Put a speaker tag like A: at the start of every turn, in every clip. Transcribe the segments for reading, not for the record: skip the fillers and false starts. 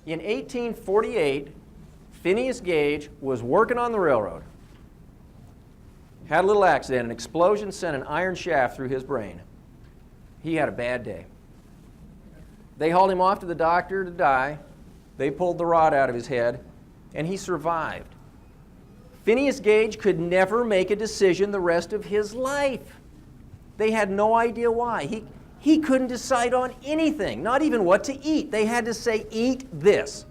A: In 1848, Phineas Gage was working on the railroad. Had a little accident. An explosion sent an iron shaft through his brain. He had a bad day. They hauled him off to the doctor to die. They pulled the rod out of his head, and he survived. Phineas Gage could never make a decision the rest of his life. They had no idea why. He couldn't decide on anything, not even what to eat. They had to say, eat this.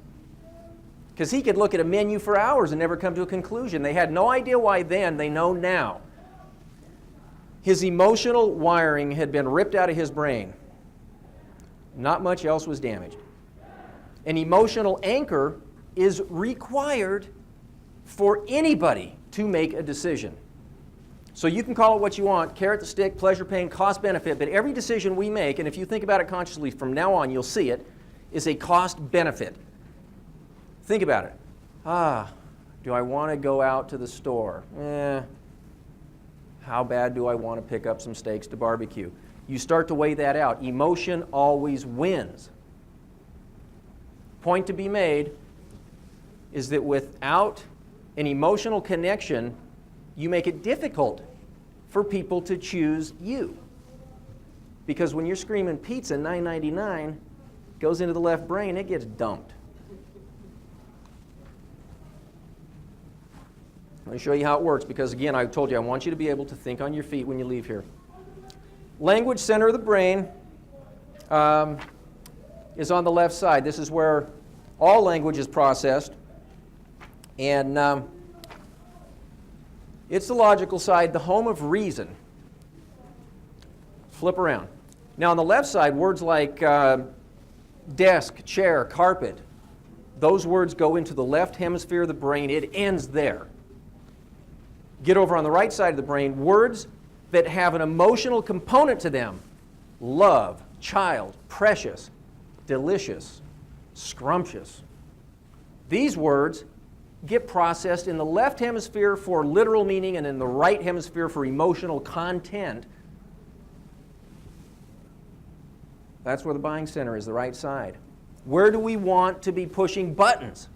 A: Because he could look at a menu for hours and never come to a conclusion. They had no idea why then, they know now. His emotional wiring had been ripped out of his brain. Not much else was damaged. An emotional anchor is required for anybody to make a decision. So you can call it what you want, carrot to stick, pleasure, pain, cost, benefit, but every decision we make, and if you think about it consciously from now on, you'll see it, is a cost benefit. Think about it. Do I want to go out to the store? How bad do I want to pick up some steaks to barbecue? You start to weigh that out. Emotion always wins. Point to be made is that without an emotional connection, you make it difficult for people to choose you. Because when you're screaming pizza $9.99, goes into the left brain, it gets dumped. Let me show you how it works, because again, I told you I want you to be able to think on your feet when you leave here. Language center of the brain is on the left side. This is where all language is processed. And it's the logical side, the home of reason. Flip around. Now on the left side, words like desk, chair, carpet, those words go into the left hemisphere of the brain. It ends there. Get over on the right side of the brain, words that have an emotional component to them. Love, child, precious, delicious, scrumptious. These words get processed in the left hemisphere for literal meaning and in the right hemisphere for emotional content. That's where the buying center is, the right side. Where do we want to be pushing buttons?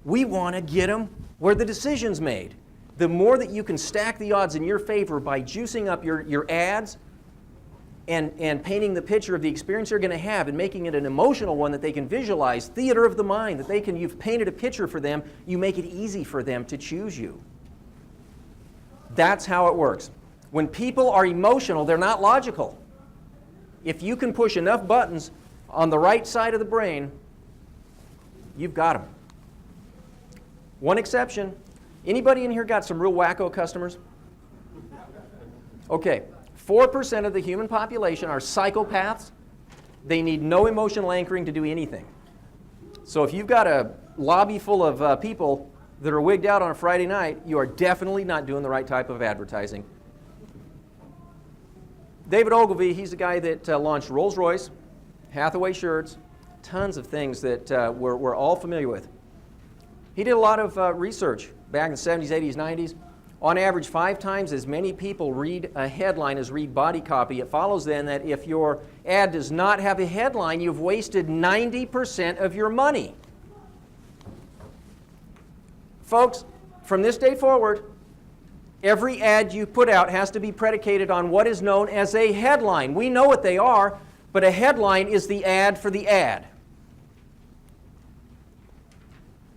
A: We want to get them where the decision's made. The more that you can stack the odds in your favor by juicing up your ads and painting the picture of the experience they're going to have and making it an emotional one that they can visualize, theater of the mind, that you've painted a picture for them, you make it easy for them to choose you. That's how it works. When people are emotional, they're not logical. If you can push enough buttons on the right side of the brain, you've got them. One exception. Anybody in here got some real wacko customers? Okay, 4% of the human population are psychopaths. They need no emotional anchoring to do anything. So if you've got a lobby full of people that are wigged out on a Friday night, you are definitely not doing the right type of advertising. David Ogilvy, he's the guy that launched Rolls-Royce, Hathaway shirts, tons of things that we're all familiar with. He did a lot of research back in the 70s, 80s, 90s. On average, 5 times as many people read a headline as read body copy. It follows then that if your ad does not have a headline, you've wasted 90% of your money. Folks, from this day forward, every ad you put out has to be predicated on what is known as a headline. We know what they are, but a headline is the ad for the ad.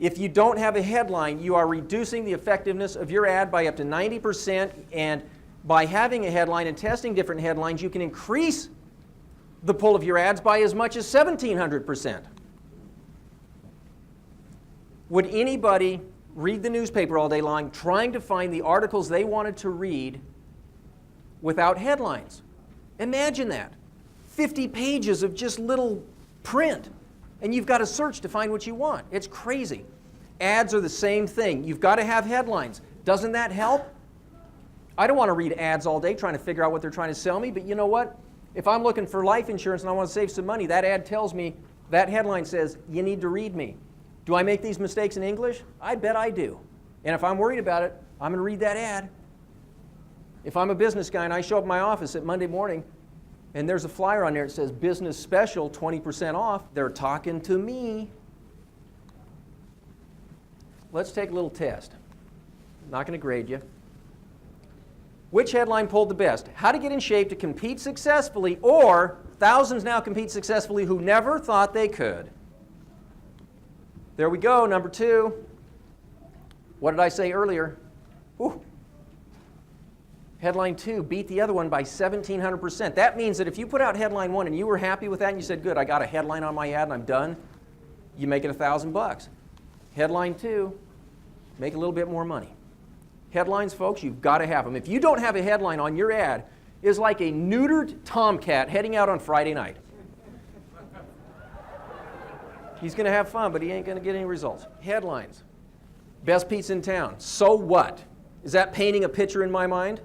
A: If you don't have a headline, you are reducing the effectiveness of your ad by up to 90%, and by having a headline and testing different headlines, you can increase the pull of your ads by as much as 1,700%. Would anybody read the newspaper all day long, trying to find the articles they wanted to read without headlines. Imagine that. 50 pages of just little print, and you've got to search to find what you want. It's crazy. Ads are the same thing. You've got to have headlines. Doesn't that help? I don't want to read ads all day trying to figure out what they're trying to sell me, but you know what? If I'm looking for life insurance and I want to save some money, that ad tells me, that headline says, you need to read me. Do I make these mistakes in English? I bet I do. And if I'm worried about it, I'm going to read that ad. If I'm a business guy and I show up in my office at Monday morning and there's a flyer on there that says business special, 20% off, they're talking to me. Let's take a little test. I'm not going to grade you. Which headline pulled the best? How to get in shape to compete successfully, or thousands now compete successfully who never thought they could. There we go, number 2. What did I say earlier? Whew. Headline 2 beat the other one by 1,700%. That means that if you put out headline 1 and you were happy with that and you said, good, I got a headline on my ad and I'm done, you make it $1,000. Headline 2, make a little bit more money. Headlines, folks, you've got to have them. If you don't have a headline on your ad, it's like a neutered tomcat heading out on Friday night. He's going to have fun, but he ain't going to get any results. Headlines. Best pizza in town. So what? Is that painting a picture in my mind?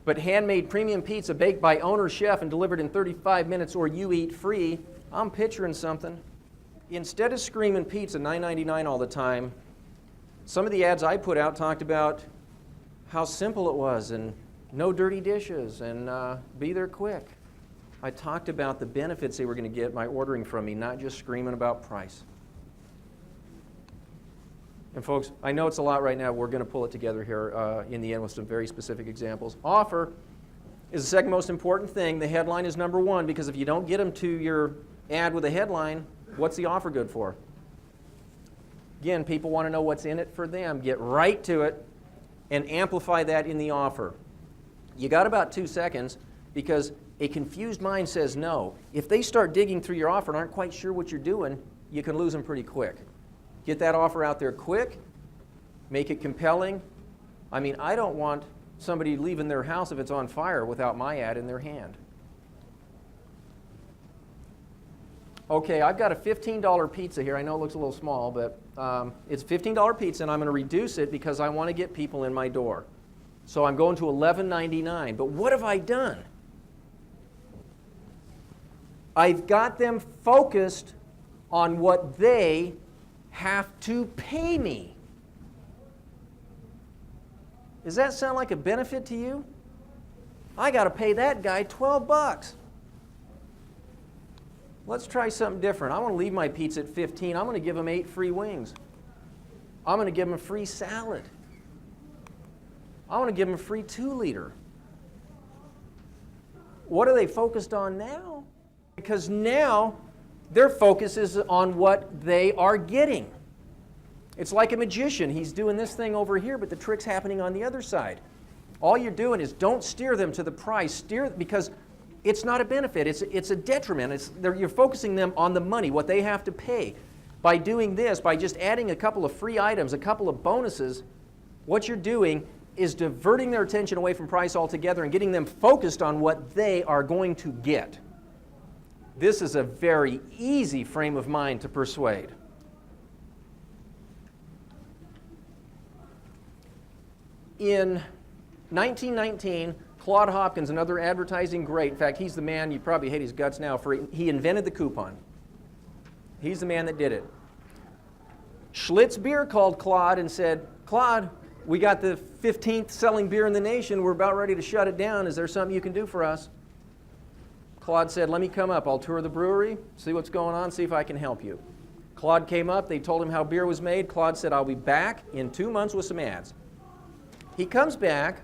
A: But handmade premium pizza baked by owner chef and delivered in 35 minutes, or you eat free, I'm picturing something. Instead of screaming pizza $9.99 all the time, some of the ads I put out talked about how simple it was and no dirty dishes and be there quick. I talked about the benefits they were going to get by ordering from me, not just screaming about price. And folks, I know it's a lot right now. We're going to pull it together here in the end with some very specific examples. Offer is the second most important thing. The headline is number 1, because if you don't get them to your ad with a headline, what's the offer good for? Again, people want to know what's in it for them. Get right to it and amplify that in the offer. You got about 2 seconds, because a confused mind says no. If they start digging through your offer and aren't quite sure what you're doing, you can lose them pretty quick. Get that offer out there quick. Make it compelling. I mean, I don't want somebody leaving their house if it's on fire without my ad in their hand. Okay, I've got a $15 pizza here. I know it looks a little small, but it's a $15 pizza, and I'm going to reduce it because I want to get people in my door. So I'm going to $11.99. But what have I done? I've got them focused on what they have to pay me. Does that sound like a benefit to you? I got to pay that guy $12. Let's try something different. I want to leave my pizza at $15. I'm going to give them 8 free wings. I'm going to give them a free salad. I want to give them a free 2-liter. What are they focused on now? Because now their focus is on what they are getting. It's like a magician. He's doing this thing over here, but the trick's happening on the other side. All you're doing is don't steer them to the price. Steer, because it's not a benefit. It's a detriment. You're focusing them on the money, what they have to pay. By doing this, by just adding a couple of free items, a couple of bonuses, what you're doing is diverting their attention away from price altogether and getting them focused on what they are going to get. This is a very easy frame of mind to persuade. In 1919, Claude Hopkins, another advertising great, in fact, he's the man, you probably hate his guts now, he invented the coupon. He's the man that did it. Schlitz Beer called Claude and said, Claude, we got the 15th selling beer in the nation. We're about ready to shut it down. Is there something you can do for us? Claude said, let me come up. I'll tour the brewery, see what's going on, see if I can help you. Claude came up. They told him how beer was made. Claude said, I'll be back in 2 months with some ads. He comes back,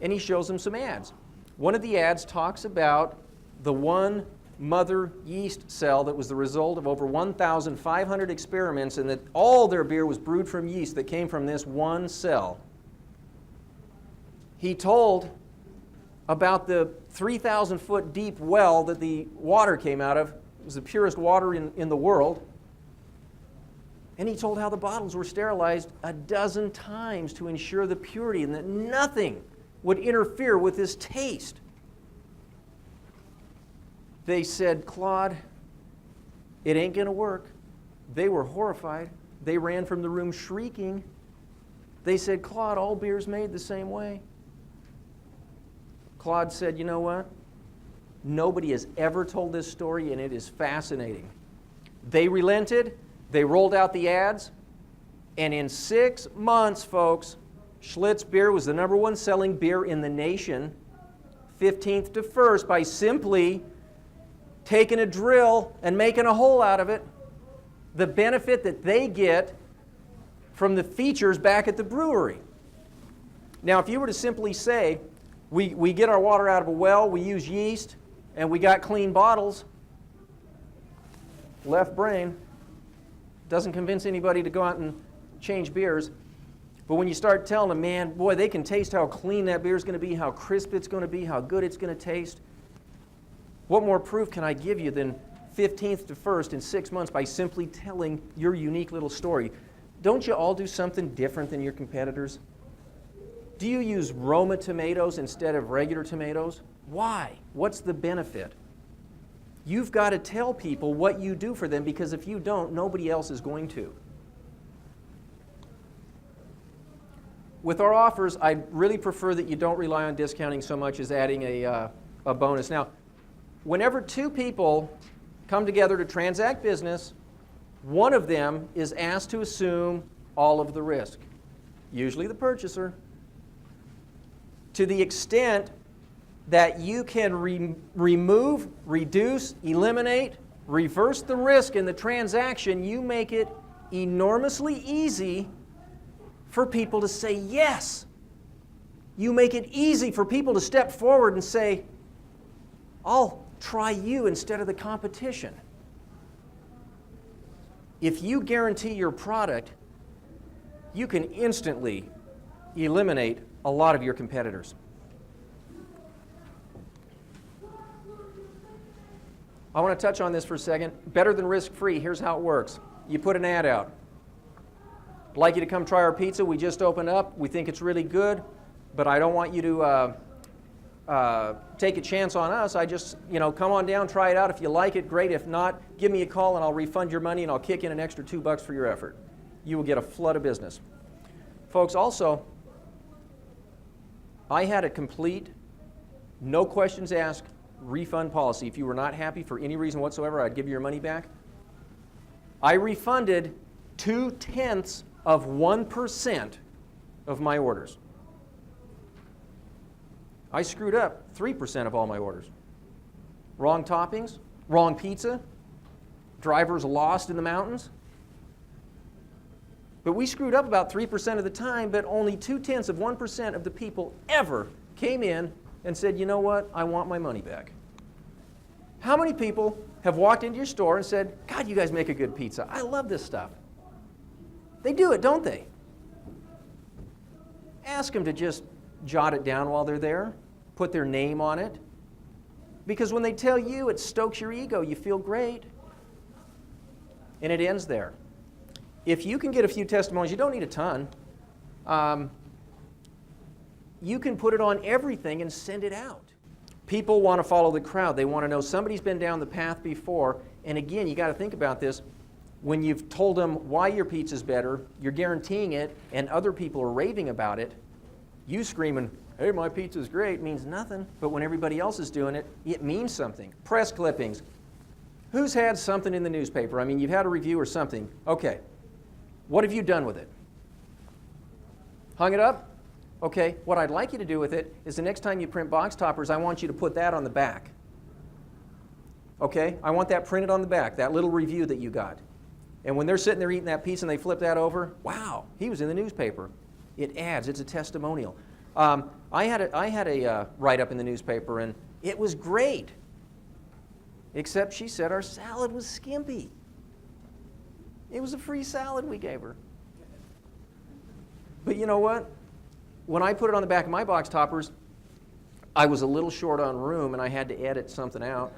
A: and he shows them some ads. One of the ads talks about the one mother yeast cell that was the result of over 1,500 experiments, and that all their beer was brewed from yeast that came from this one cell. He told about the 3,000-foot deep well that the water came out of. It was the purest water in the world. And he told how the bottles were sterilized a dozen times to ensure the purity and that nothing would interfere with his taste. They said, Claude, it ain't going to work. They were horrified. They ran from the room shrieking. They said, Claude, all beer's made the same way. Claude said, you know what? Nobody has ever told this story, and it is fascinating. They relented. They rolled out the ads. And in 6 months, folks, Schlitz beer was the #1 selling beer in the nation, 15th to 1st, by simply taking a drill and making a hole out of it. The benefit that they get from the features back at the brewery. Now, if you were to simply say, we get our water out of a well, we use yeast, and we got clean bottles, left brain, doesn't convince anybody to go out and change beers. But when you start telling them, man, boy, they can taste how clean that beer is going to be, how crisp it's going to be, how good it's going to taste. What more proof can I give you than 15th to 1st in 6 months by simply telling your unique little story? Don't you all do something different than your competitors? Do you use Roma tomatoes instead of regular tomatoes? Why? What's the benefit? You've got to tell people what you do for them, because if you don't, nobody else is going to. With our offers, I really prefer that you don't rely on discounting so much as adding a bonus. Now, whenever two people come together to transact business, one of them is asked to assume all of the risk, usually the purchaser. To the extent that you can remove, reduce, eliminate, reverse the risk in the transaction, you make it enormously easy for people to say yes. You make it easy for people to step forward and say, I'll try you instead of the competition. If you guarantee your product, you can instantly eliminate a lot of your competitors. I want to touch on this for a second. Better than risk-free. Here's how it works. You put an ad out. I'd like you to come try our pizza. We just opened up. We think it's really good, but I don't want you to take a chance on us. I just, come on down, try it out. If you like it, great. If not, give me a call and I'll refund your money and I'll kick in an extra $2 for your effort. You will get a flood of business. Folks, also, I had a complete, no questions asked, refund policy. If you were not happy for any reason whatsoever, I'd give you your money back. I refunded 0.2% of my orders. I screwed up 3% of all my orders. Wrong toppings, wrong pizza, drivers lost in the mountains. But we screwed up about 3% of the time, but only 0.2% of the people ever came in and said, you know what, I want my money back. How many people have walked into your store and said, God, you guys make a good pizza. I love this stuff. They do it, don't they? Ask them to just jot it down while they're there, put their name on it. Because when they tell you, it stokes your ego. You feel great. And it ends there. If you can get a few testimonies, you don't need a ton. You can put it on everything and send it out. People want to follow the crowd. They want to know somebody's been down the path before. And again, you got to think about this. When you've told them why your pizza's better, you're guaranteeing it, and other people are raving about it, you screaming, hey, my pizza's great, means nothing. But when everybody else is doing it, it means something. Press clippings. Who's had something in the newspaper? I mean, you've had a review or something. Okay. What have you done with it? Hung it up? Okay, what I'd like you to do with it is the next time you print box toppers, I want you to put that on the back. Okay, I want that printed on the back, that little review that you got. And when they're sitting there eating that piece and they flip that over, wow, he was in the newspaper. It adds, it's a testimonial. I had a write-up in the newspaper, and it was great. Except she said our salad was skimpy. It was a free salad we gave her. But you know what? When I put it on the back of my box toppers, I was a little short on room and I had to edit something out.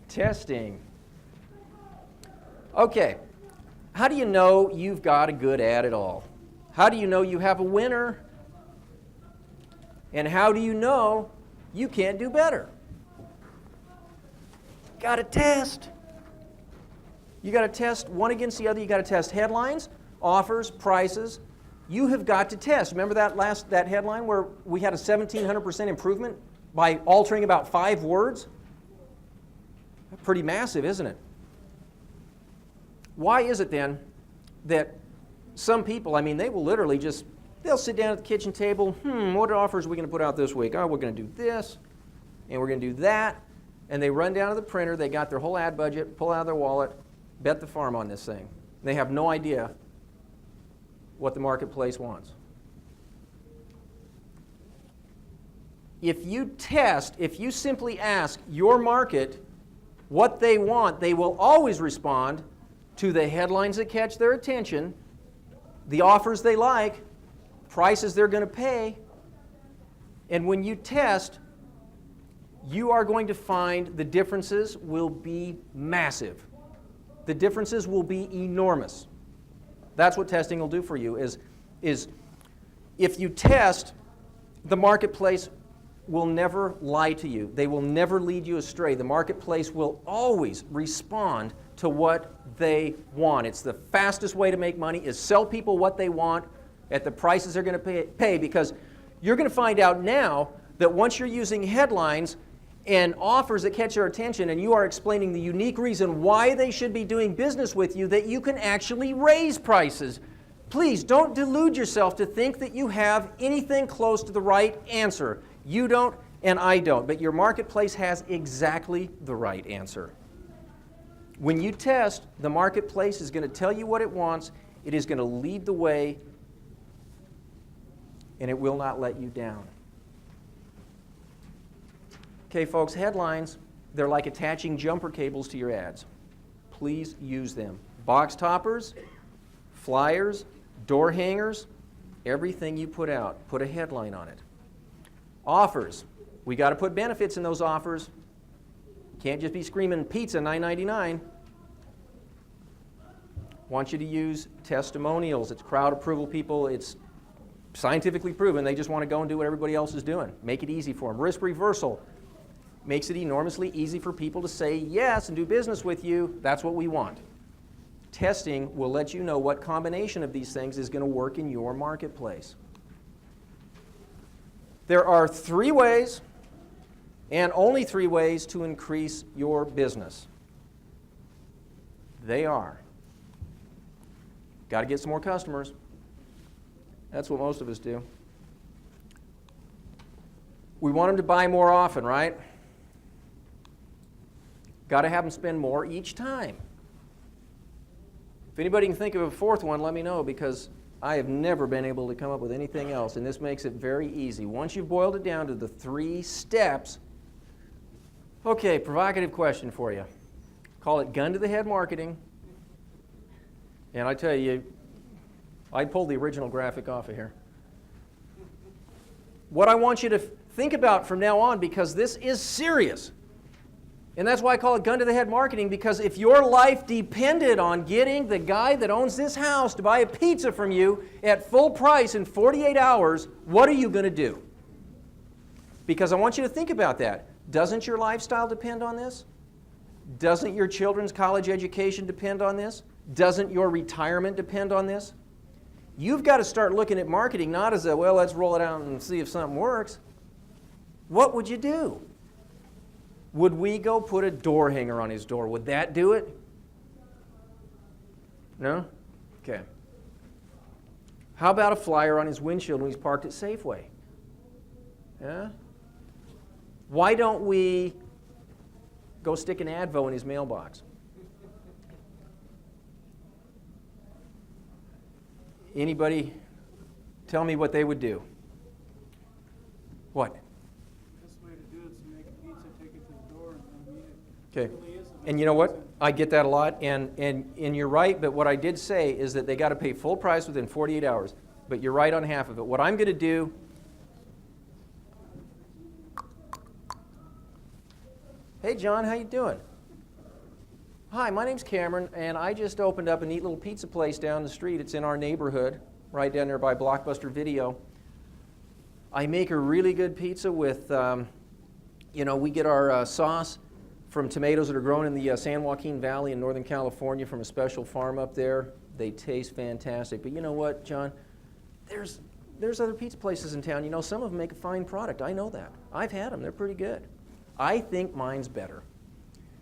A: Testing. Okay, how do you know you've got a good ad at all? How do you know you have a winner? And how do you know you can't do better? Got to test. You got to test one against the other. You got to test headlines, offers, prices. You have got to test. Remember that headline where we had a 1,700% improvement by altering about 5 words? Pretty massive, isn't it? Why is it then that some people, they will literally they'll sit down at the kitchen table, what offers are we going to put out this week? Oh, we're going to do this, and we're going to do that. And they run down to the printer, they got their whole ad budget, pull out their wallet, bet the farm on this thing. They have no idea what the marketplace wants. If you simply ask your market what they want, they will always respond to the headlines that catch their attention, the offers they like, prices they're going to pay. And when you test, you are going to find the differences will be massive. The differences will be enormous. That's what testing will do for you is if you test, the marketplace will never lie to you. They will never lead you astray. The marketplace will always respond to what they want. It's the fastest way to make money is sell people what they want at the prices they're going to pay because you're going to find out now that once you're using headlines and offers that catch their attention and you are explaining the unique reason why they should be doing business with you, that you can actually raise prices. Please don't delude yourself to think that you have anything close to the right answer. You don't and I don't, but your marketplace has exactly the right answer. When you test, the marketplace is going to tell you what it wants, it is going to lead the way, and it will not let you down. Okay, folks, headlines, they're like attaching jumper cables to your ads. Please use them. Box toppers, flyers, door hangers, everything you put out, put a headline on it. Offers, we got to put benefits in those offers. Can't just be screaming pizza $9.99. Want you to use testimonials. It's crowd approval people. It's scientifically proven. They just want to go and do what everybody else is doing. Make it easy for them. Risk reversal makes it enormously easy for people to say yes and do business with you. That's what we want. Testing will let you know what combination of these things is going to work in your marketplace. There are 3 ways, and only 3 ways, to increase your business. They are, got to get some more customers. That's what most of us do. We want them to buy more often, right? Got to have them spend more each time. If anybody can think of a 4th one, let me know, because I have never been able to come up with anything else, and this makes it very easy. Once you've boiled it down to the 3 steps, okay, provocative question for you. Call it gun to the head marketing, and I tell you, I pulled the original graphic off of here. What I want you to think about from now on, because this is serious, and that's why I call it gun to the head marketing, because if your life depended on getting the guy that owns this house to buy a pizza from you at full price in 48 hours, what are you going to do? Because I want you to think about that. Doesn't your lifestyle depend on this? Doesn't your children's college education depend on this? Doesn't your retirement depend on this? You've got to start looking at marketing not as a, well, let's roll it out and see if something works. What would you do? Would we go put a door hanger on his door? Would that do it? No? Okay. How about a flyer on his windshield when he's parked at Safeway? Yeah? Why don't we go stick an Advo in his mailbox? Anybody tell me what they would do? What? Okay, and you know what? I get that a lot, and you're right, but what I did say is that they got to pay full price within 48 hours, but you're right on half of it. What I'm going to do, hey John, how you doing? Hi, my name's Kamron, and I just opened up a neat little pizza place down the street. It's in our neighborhood, right down there by Blockbuster Video. I make a really good pizza with, we get our sauce from tomatoes that are grown in the San Joaquin Valley in Northern California from a special farm up there. They taste fantastic. But you know what, John? There's other pizza places in town. You know, some of them make a fine product. I know that. I've had them. They're pretty good. I think mine's better.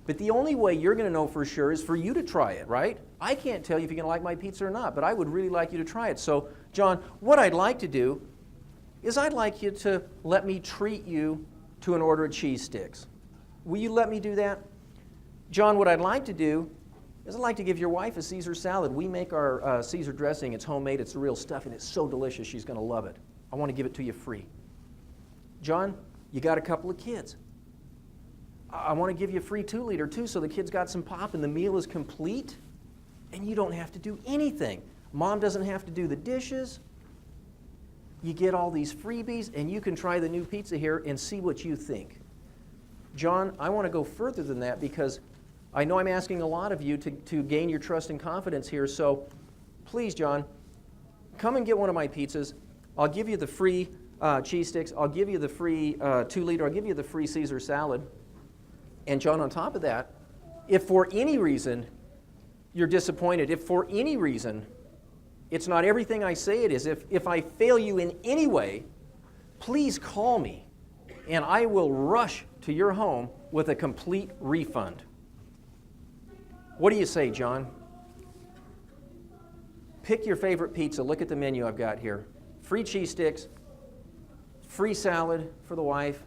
A: But the only way you're going to know for sure is for you to try it, right? I can't tell you if you're going to like my pizza or not, but I would really like you to try it. So, John, what I'd like to do is I'd like you to let me treat you to an order of cheese sticks. Will you let me do that? John, what I'd like to do is I'd like to give your wife a Caesar salad. We make our Caesar dressing. It's homemade. It's the real stuff, and it's so delicious. She's going to love it. I want to give it to you free. John, you got a couple of kids. I want to give you a free 2-liter too, so the kids got some pop and the meal is complete, and you don't have to do anything. Mom doesn't have to do the dishes. You get all these freebies, and you can try the new pizza here and see what you think. John, I want to go further than that because I know I'm asking a lot of you to gain your trust and confidence here, so please, John, come and get one of my pizzas. I'll give you the free cheese sticks. I'll give you the free 2-liter. I'll give you the free Caesar salad. And John, on top of that, if for any reason you're disappointed, if for any reason it's not everything I say it is, if I fail you in any way, please call me and I will rush to your home with a complete refund. What do you say, John? Pick your favorite pizza. Look at the menu I've got here. Free cheese sticks, free salad for the wife,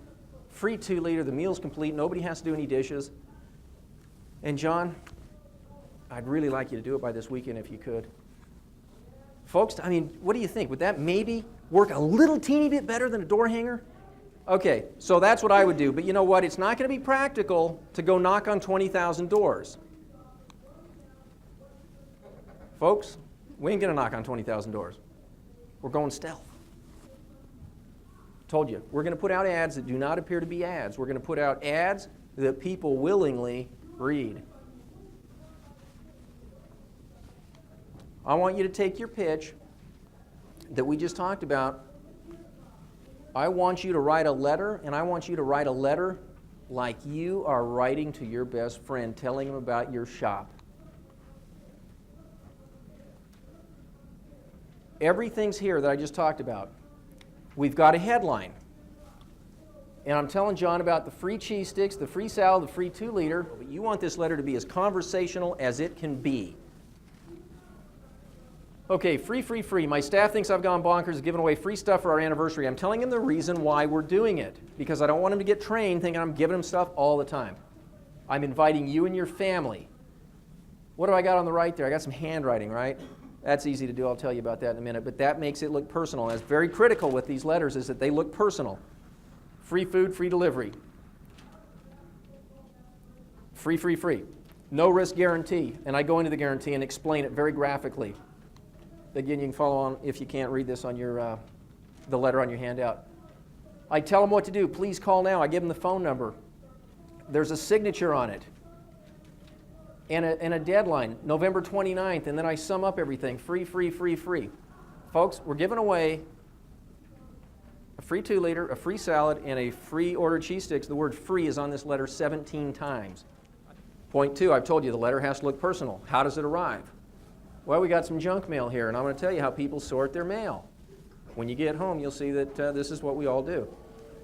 A: free 2-liter, the meal's complete, nobody has to do any dishes. And John, I'd really like you to do it by this weekend if you could. Folks, I mean, what do you think? Would that maybe work a little teeny bit better than a door hanger? Okay, so that's what I would do. But you know what? It's not going to be practical to go knock on 20,000 doors. Folks, we ain't going to knock on 20,000 doors. We're going stealth. Told you, we're going to put out ads that do not appear to be ads. We're going to put out ads that people willingly read. I want you to take your pitch that we just talked about. I want you to write a letter, and I want you to write a letter like you are writing to your best friend, telling him about your shop. Everything's here that I just talked about. We've got a headline. And I'm telling John about the free cheese sticks, the free salad, the free 2-liter. But you want this letter to be as conversational as it can be. Okay, free, free, free. My staff thinks I've gone bonkers giving away free stuff for our anniversary. I'm telling him the reason why we're doing it, because I don't want him to get trained thinking I'm giving him stuff all the time. I'm inviting you and your family. What do I got on the right there? I got some handwriting, right? That's easy to do. I'll tell you about that in a minute. But that makes it look personal. That's very critical with these letters is that they look personal. Free food, free delivery. Free, free, free. No risk guarantee. And I go into the guarantee and explain it very graphically. Again, you can follow on if you can't read this on your the letter on your handout. I tell them what to do. Please call now. I give them the phone number. There's a signature on it. And a deadline, November 29th, and then I sum up everything. Free, free, free, free. Folks, we're giving away a free 2-liter, a free salad, and a free ordered cheese sticks. The word free is on this letter 17 times. Point 2, I've told you the letter has to look personal. How does it arrive? Well, we got some junk mail here, and I'm going to tell you how people sort their mail. When you get home, you'll see that this is what we all do.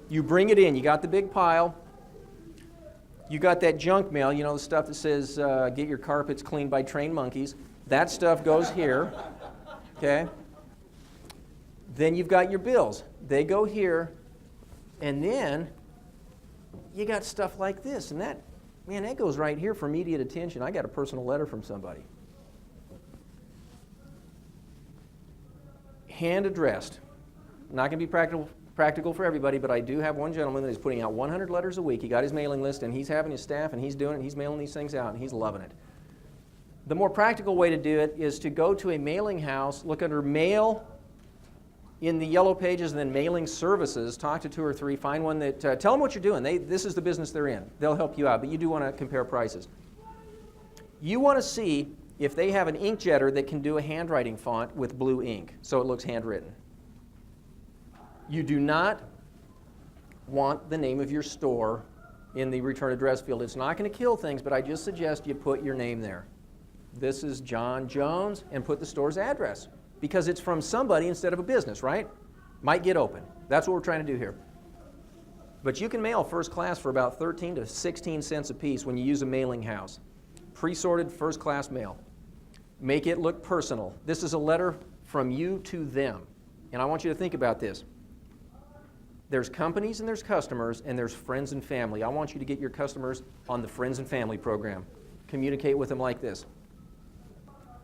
A: You bring it in. You got the big pile. You got that junk mail, you know, the stuff that says, get your carpets cleaned by trained monkeys. That stuff goes here, okay? Then you've got your bills. They go here. And then you got stuff like this. And that, man, that goes right here for immediate attention. I got a personal letter from somebody. Hand addressed. Not going to be practical for everybody, but I do have one gentleman that is putting out 100 letters a week. He got his mailing list, and he's having his staff, and he's doing it, he's mailing these things out, and he's loving it. The more practical way to do it is to go to a mailing house, look under Mail in the yellow pages, and then Mailing Services, talk to 2 or 3, find one that, tell them what you're doing. This is the business they're in. They'll help you out, but you do want to compare prices. You want to see if they have an inkjetter that can do a handwriting font with blue ink so it looks handwritten. You do not want the name of your store in the return address field. It's not going to kill things, but I just suggest you put your name there. This is John Jones, and put the store's address, because it's from somebody instead of a business, right? Might get open. That's what we're trying to do here. But you can mail first class for about 13 to 16 cents a piece when you use a mailing house. Pre-sorted first class mail. Make it look personal. This is a letter from you to them. And I want you to think about this. There's companies and there's customers and there's friends and family. I want you to get your customers on the friends and family program. Communicate with them like this.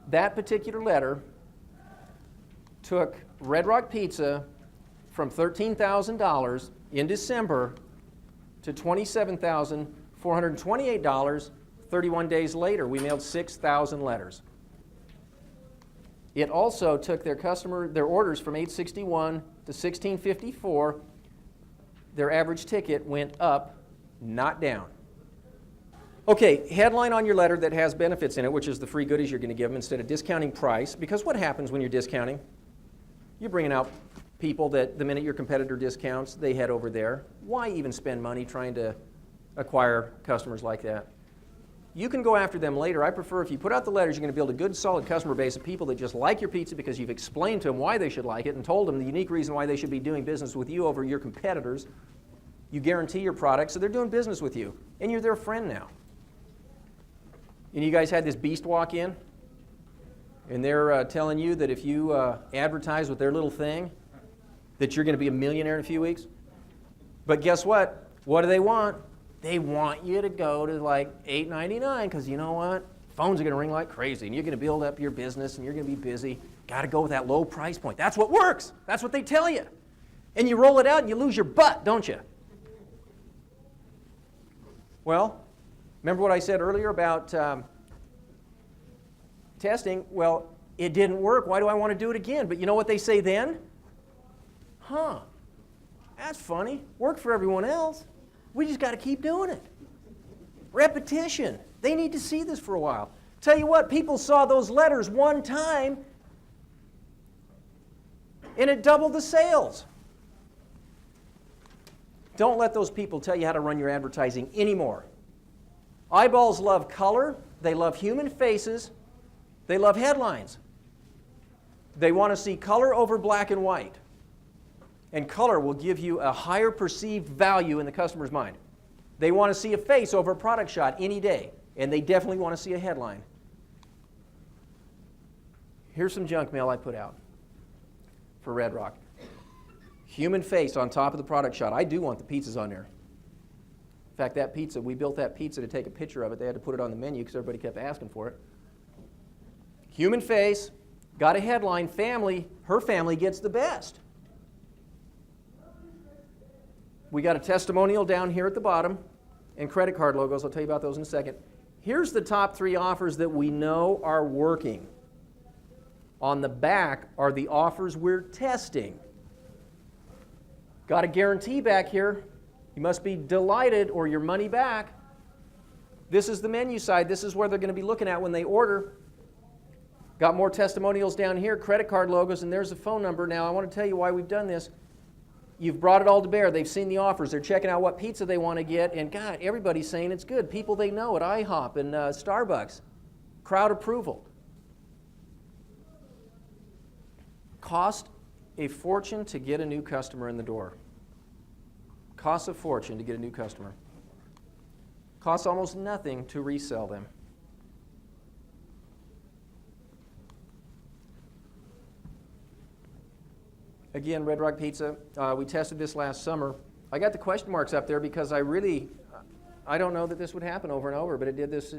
A: That particular letter took Red Rock Pizza from $13,000 in December to $27,428 31 days later. We mailed 6,000 letters. It also took their orders from $861 to $1654. Their average ticket went up, not down. Okay, headline on your letter that has benefits in it, which is the free goodies you're going to give them instead of discounting price. Because what happens when you're discounting? You're bringing out people that the minute your competitor discounts, they head over there. Why even spend money trying to acquire customers like that? You can go after them later. I prefer if you put out the letters, you're going to build a good, solid customer base of people that just like your pizza because you've explained to them why they should like it and told them the unique reason why they should be doing business with you over your competitors. You guarantee your product, so they're doing business with you, and you're their friend now. And you guys had this beast walk in, and they're telling you that if you advertise with their little thing, that you're going to be a millionaire in a few weeks. But guess what? What do they want? They want you to go to like $8.99 because you know what? Phones are going to ring like crazy, and you're going to build up your business, and you're going to be busy. Got to go with that low price point. That's what works. That's what they tell you. And you roll it out, and you lose your butt, don't you? Well, remember what I said earlier about testing? Well, it didn't work. Why do I want to do it again? But you know what they say then? Huh, that's funny. Worked for everyone else. We just got to keep doing it. Repetition. They need to see this for a while. Tell you what, people saw those letters one time, and it doubled the sales. Don't let those people tell you how to run your advertising anymore. Eyeballs love color. They love human faces. They love headlines. They want to see color over black and white. And color will give you a higher perceived value in the customer's mind. They want to see a face over a product shot any day. And they definitely want to see a headline. Here's some junk mail I put out for Red Rock. Human face on top of the product shot. I do want the pizzas on there. In fact, that pizza, we built that pizza to take a picture of it. They had to put it on the menu because everybody kept asking for it. Human face, got a headline, family, her family gets the best. We got a testimonial down here at the bottom and credit card logos. I'll tell you about those in a second. Here's the top 3 offers that we know are working. On the back are the offers we're testing. Got a guarantee back here. You must be delighted or your money back. This is the menu side. This is where they're going to be looking at when they order. Got more testimonials down here, credit card logos, and there's a phone number. Now, I want to tell you why we've done this. You've brought it all to bear. They've seen the offers. They're checking out what pizza they want to get, and God, everybody's saying it's good. People they know at IHOP and Starbucks. Crowd approval. Cost a fortune to get a new customer in the door. Costs a fortune to get a new customer. Costs almost nothing to resell them. Again, Red Rock Pizza, we tested this last summer. I got the question marks up there because I don't know that this would happen over and over, but it did this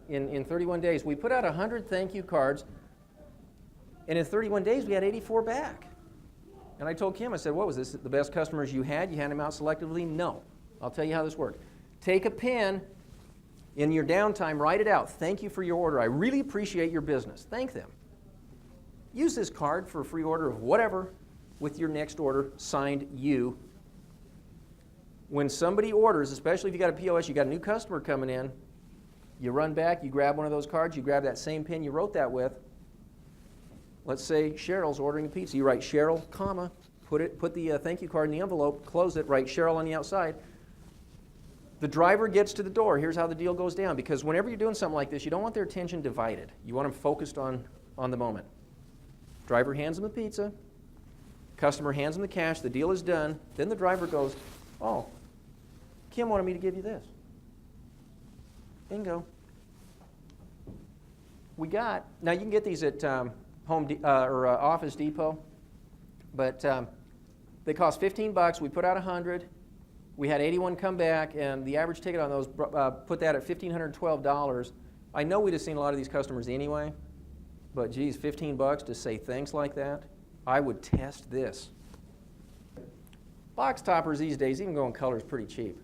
A: in 31 days. We put out 100 thank you cards, and in 31 days we had 84 back. And I told Kim, I said, what was this, the best customers you had? You hand them out selectively? No. I'll tell you how this worked. Take a pen, in your downtime, write it out. Thank you for your order. I really appreciate your business. Thank them. Use this card for a free order of whatever with your next order, signed you. When somebody orders, especially if you got a POS, you got a new customer coming in, You run back, you grab one of those cards, you grab that same pen you wrote that with. Let's say Cheryl's ordering a pizza. You write Cheryl, comma, put the thank you card in the envelope, close it, write Cheryl on the outside. The driver gets to the door. Here's how the deal goes down. Because whenever you're doing something like this, you don't want their attention divided. You want them focused on the moment. Driver hands them the pizza. Customer hands them the cash. The deal is done. Then the driver goes, oh, Kim wanted me to give you this. Bingo. Now you can get these at Office Depot, but they cost $15. We put out 100. We had 81 come back, and the average ticket on those put that at $1,512. I know we'd have seen a lot of these customers anyway, but geez, $15 to say thanks like that? I would test this. Box toppers these days, even going color, is pretty cheap.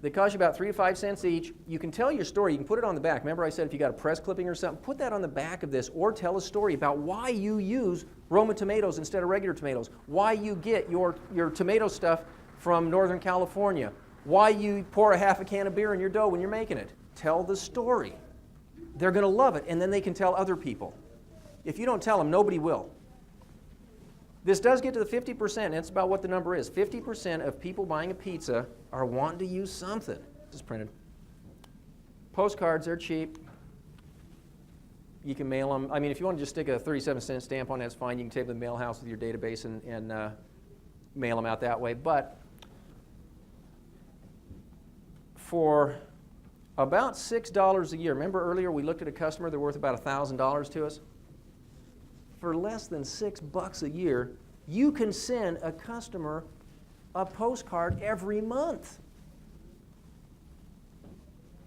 A: They cost you about 3 to 5 cents each. You can tell your story. You can put it on the back. Remember I said if you got a press clipping or something, put that on the back of this, or tell a story about why you use Roma tomatoes instead of regular tomatoes, why you get your tomato stuff from Northern California, why you pour a half a can of beer in your dough when you're making it. Tell the story. They're going to love it, and then they can tell other people. If you don't tell them, nobody will. This does get to the 50%, and that's about what the number is. 50% of people buying a pizza are wanting to use something. This is printed. Postcards, they're cheap. You can mail them. I mean, if you want to just stick a 37-cent stamp on, that's fine. You can take them to the mail house with your database and mail them out that way. But for about $6 a year, remember earlier we looked at a customer, they're worth about $1,000 to us? For less than $6 a year, you can send a customer a postcard every month.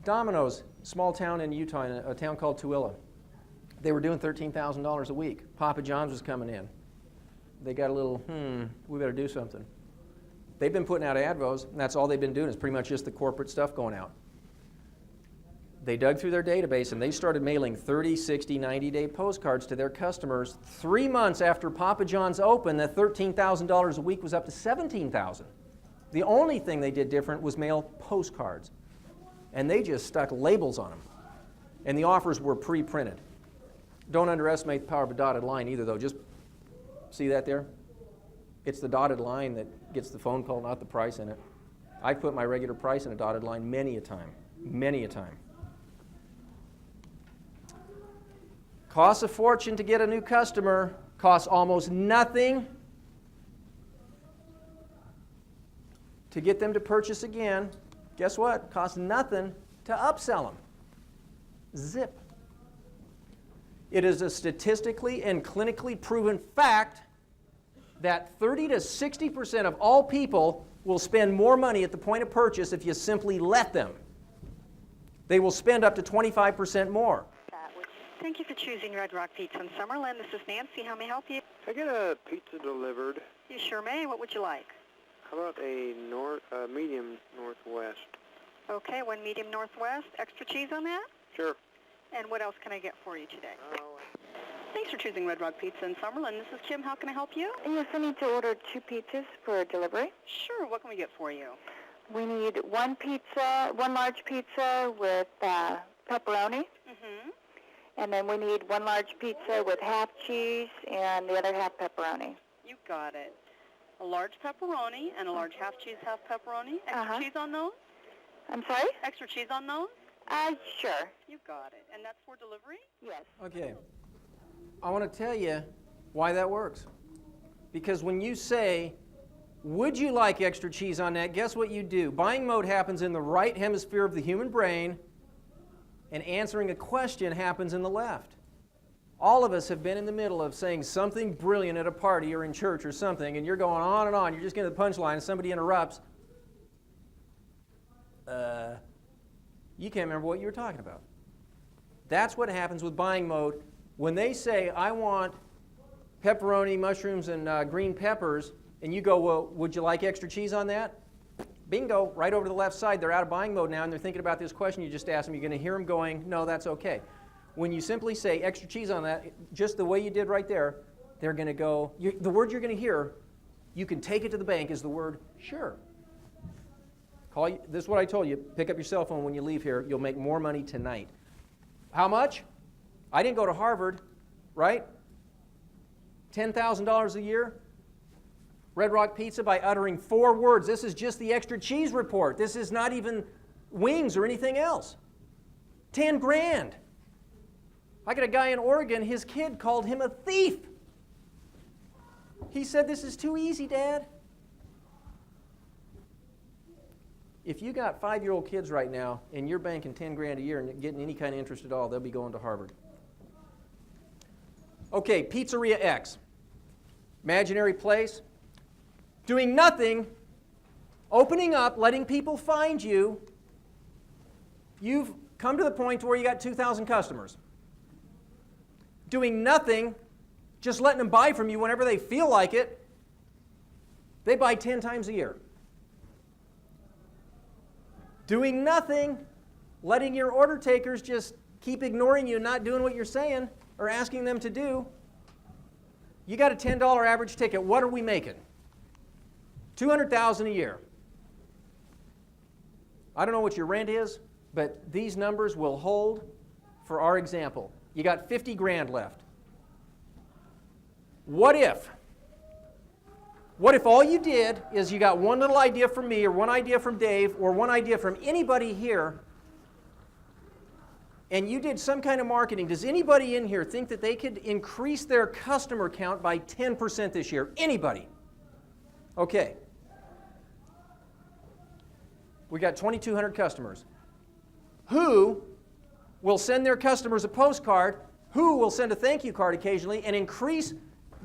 A: Domino's, small town in Utah, in a town called Tooele. They were doing $13,000 a week. Papa John's was coming in. They got a little, we better do something. They've been putting out advos, and that's all they've been doing is pretty much just the corporate stuff going out. They dug through their database and they started mailing 30, 60, 90-day postcards to their customers. 3 months after Papa John's opened, that $13,000 a week was up to $17,000. The only thing they did different was mail postcards. And they just stuck labels on them. And the offers were pre-printed. Don't underestimate the power of a dotted line either, though. Just see that there? It's the dotted line that gets the phone call, not the price in it. I put my regular price in a dotted line many a time. Many a time. Costs a fortune to get a new customer, costs almost nothing to get them to purchase again. Guess what? Costs nothing to upsell them. Zip. It is a statistically and clinically proven fact that 30 to 60% of all people will spend more money at the point of purchase if you simply let them. They will spend up to 25% more.
B: Thank you for choosing Red Rock Pizza in Summerlin. This is Nancy. How may I help you?
C: Can I get a pizza delivered?
B: You sure may. What would you like?
C: How about a medium northwest?
B: Okay, one medium northwest. Extra cheese on that?
C: Sure.
B: And what else can I get for you today? Thanks for choosing Red Rock Pizza in Summerlin. This is Kim. How can I help you?
D: Yes, I need to order 2 pizzas for delivery.
B: Sure. What can we get for you?
D: We need one large pizza with pepperoni.
B: Mm-hmm.
D: And then we need one large pizza with half cheese and the other half pepperoni.
B: You got it. A large pepperoni and a large half cheese, half pepperoni. Extra cheese on those?
D: I'm sorry?
B: Extra cheese on those?
D: Sure.
B: You got it. And that's for delivery?
D: Yes.
A: Okay. I want to tell you why that works. Because when you say, would you like extra cheese on that, guess what you do? Buying mode happens in the right hemisphere of the human brain, and answering a question happens in the left. All of us have been in the middle of saying something brilliant at a party or in church or something, and you're going on and on. You're just getting to the punchline, and somebody interrupts. You can't remember what you were talking about. That's what happens with buying mode. When they say, I want pepperoni, mushrooms, and green peppers, and you go, well, would you like extra cheese on that? Bingo, right over to the left side. They're out of buying mode now, and they're thinking about this question you just asked them. You're going to hear them going, no, that's okay. When you simply say extra cheese on that, just the way you did right there, they're going to go, the word you're going to hear, you can take it to the bank, is the word sure. This is what I told you. Pick up your cell phone when you leave here. You'll make more money tonight. How much? I didn't go to Harvard, right? $10,000 a year? Red Rock Pizza by uttering 4 words. This is just the extra cheese report. This is not even wings or anything else. 10 grand. I got a guy in Oregon, his kid called him a thief. He said, "This is too easy, Dad." If you got 5-year-old kids right now and you're banking 10 grand a year and getting any kind of interest at all, they'll be going to Harvard. Okay, Pizzeria X. Imaginary place. Doing nothing, opening up, letting people find you. You've come to the point where you got 2,000 customers. Doing nothing, just letting them buy from you whenever they feel like it. They buy 10 times a year. Doing nothing, letting your order takers just keep ignoring you and not doing what you're saying or asking them to do. You got a $10 average ticket. What are we making? $200,000 a year. I don't know what your rent is, but these numbers will hold for our example. You got 50 grand left. What if all you did is you got one little idea from me or one idea from Dave or one idea from anybody here and you did some kind of marketing? Does anybody in here think that they could increase their customer count by 10% this year? Anybody? Okay. We got 2,200 customers. Who will send their customers a postcard? Who will send a thank you card occasionally and increase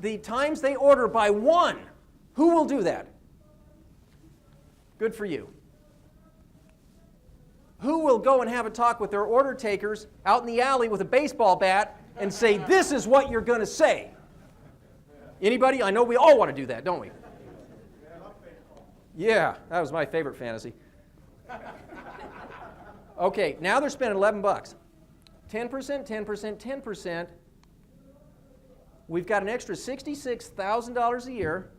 A: the times they order by 1? Who will do that? Good for you. Who will go and have a talk with their order takers out in the alley with a baseball bat and say, "This is what you're going to say"? Anybody? I know we all want to do that, don't we? Yeah, that was my favorite fantasy. Okay, now they're spending $11. 10%, 10%, 10%. We've got an extra $66,000 a year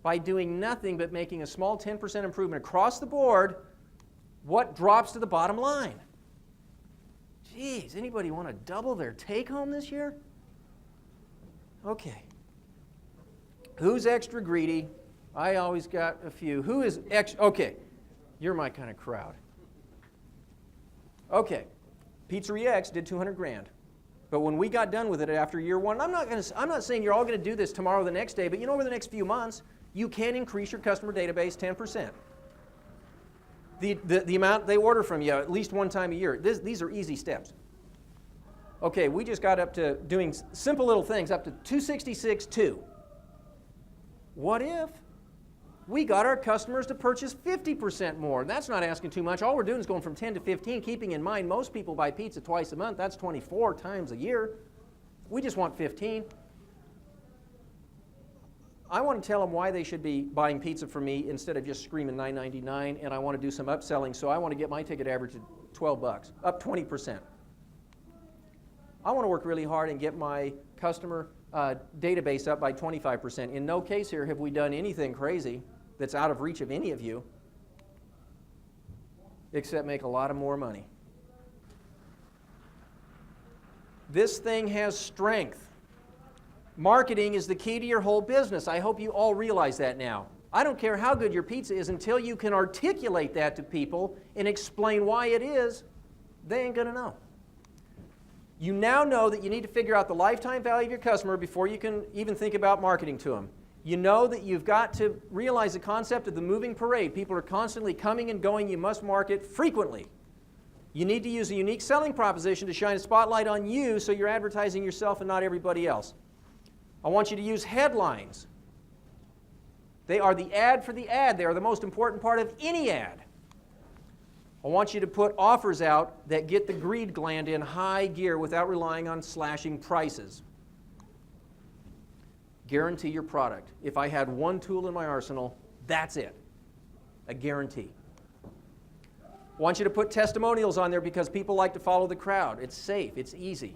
A: by doing nothing but making a small 10% improvement across the board. What drops to the bottom line? Geez, anybody want to double their take-home this year? Okay. Who's extra greedy? I always got a few. Who is extra? Okay, you're my kind of crowd. Okay, Pizzeria X did 200 grand. But when we got done with it after year 1, I'm not saying you're all going to do this tomorrow or the next day, but you know, over the next few months, you can increase your customer database 10%. The amount they order from you at least one time a year. These are easy steps. Okay, we just got up to doing simple little things up to 266.2. What if we got our customers to purchase 50% more? That's not asking too much. All we're doing is going from 10 to 15, keeping in mind most people buy pizza twice a month. That's 24 times a year. We just want 15. I want to tell them why they should be buying pizza from me instead of just screaming $9.99, and I want to do some upselling, so I want to get my ticket average to $12, up 20%. I want to work really hard and get my customer database up by 25%. In no case here have we done anything crazy that's out of reach of any of you, except make a lot of more money. This thing has strength. Marketing is the key to your whole business. I hope you all realize that now. I don't care how good your pizza is until you can articulate that to people and explain why it is, they ain't going to know. You now know that you need to figure out the lifetime value of your customer before you can even think about marketing to them. You know that you've got to realize the concept of the moving parade. People are constantly coming and going. You must market frequently. You need to use a unique selling proposition to shine a spotlight on you so you're advertising yourself and not everybody else. I want you to use headlines. They are the ad for the ad. They are the most important part of any ad. I want you to put offers out that get the greed gland in high gear without relying on slashing prices. Guarantee your product. If I had one tool in my arsenal, that's it. A guarantee. I want you to put testimonials on there because people like to follow the crowd. It's safe. It's easy.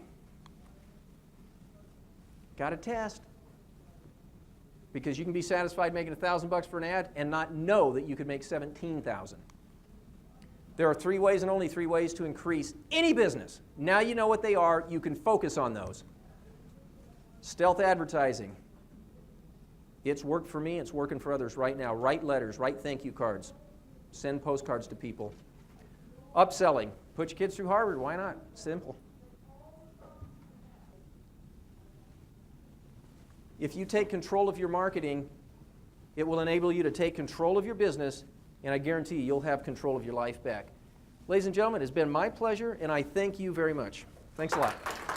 A: Got to test. because you can be satisfied making $1,000 for an ad and not know that you could make $17,000. There are 3 ways and only 3 ways to increase any business. Now you know what they are. You can focus on those. Stealth advertising. It's worked for me. It's working for others right now. Write letters. Write thank you cards. Send postcards to people. Upselling. Put your kids through Harvard. Why not? Simple. If you take control of your marketing, it will enable you to take control of your business, and I guarantee you'll have control of your life back. Ladies and gentlemen, it has been my pleasure, and I thank you very much. Thanks a lot.